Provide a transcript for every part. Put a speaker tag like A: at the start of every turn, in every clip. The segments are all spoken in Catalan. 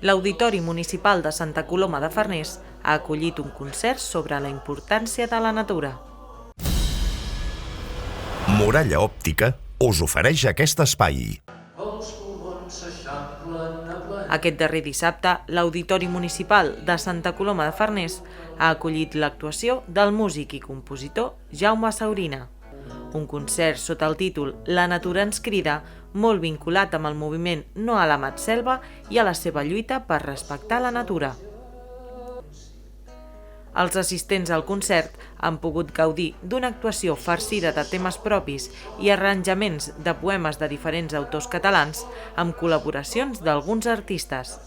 A: L'Auditori Municipal de Santa Coloma de Farners ha acollit un concert sobre la importància de la natura.
B: Muralla Òptica us ofereix aquest espai.
A: Aquest darrer dissabte, l'Auditori Municipal de Santa Coloma de Farners ha acollit l'actuació del músic i compositor Jaume Saurina. Un concert sota el títol La natura ens crida, molt vinculat amb el moviment No a la Matselva i a la seva lluita per respectar la natura. Els assistents al concert han pogut gaudir d'una actuació farcida de temes propis i arranjaments de poemes de diferents autors catalans amb col·laboracions d'alguns artistes.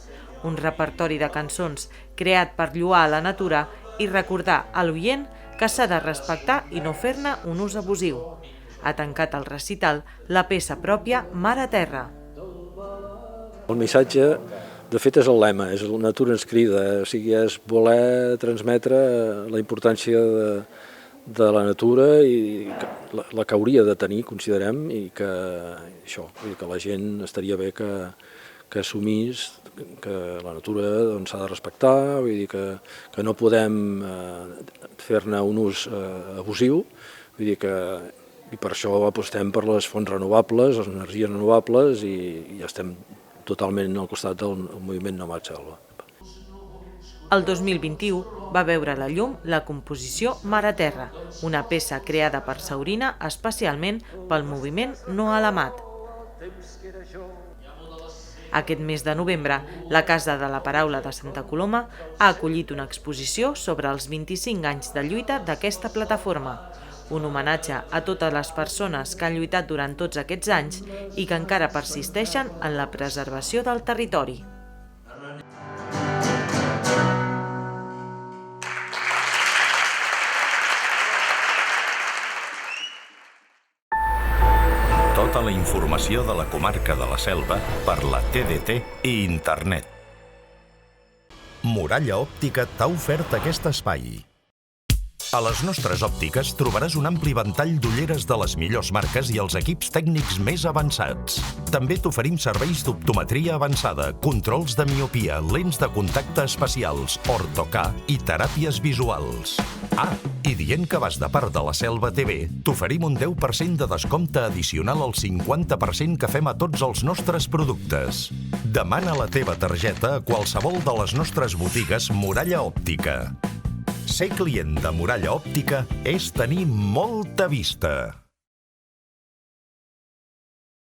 A: Un repertori de cançons creat per lloar la natura i recordar a l'oient que s'ha de respectar i no fer-ne un ús abusiu. Ha tancat el recital la peça pròpia Mar a Terra.
C: El missatge, de fet, és el lema, és la natura ens crida, o sigui, és voler transmetre la importància de la natura i la que hauria de tenir, considerem, i que això, que la gent estaria bé que assumís que la natura s'ha de respectar, vull dir que no podem fer-ne un ús abusiu, vull dir que i per això apostem per les fonts renovables, les energies renovables i estem totalment al costat del moviment No a la Matselva.
A: El 2021 va veure la llum la composició Mar a Terra, una peça creada per Saurina especialment pel moviment No a la Mat. Aquest mes de novembre, la Casa de la Paraula de Santa Coloma ha acollit una exposició sobre els 25 anys de lluita d'aquesta plataforma, un homenatge a totes les persones que han lluitat durant tots aquests anys i que encara persisteixen en la preservació del territori.
B: Tota la informació de la comarca de la Selva per la TDT i internet. Muralla Òptica t'ha ofert aquest espai. A les nostres òptiques trobaràs un ampli ventall d'ulleres de les millors marques i els equips tècnics més avançats. També t'oferim serveis d'optometria avançada, controls de miopia, lents de contacte especials, ortocà i teràpies visuals. I dient que vas de part de la Selva TV, t'oferim un 10% de descompte addicional al 50% que fem a tots els nostres productes. Demana la teva targeta a qualsevol de les nostres botigues Muralla Òptica. Ser client de Muralla Òptica és tenir molta vista.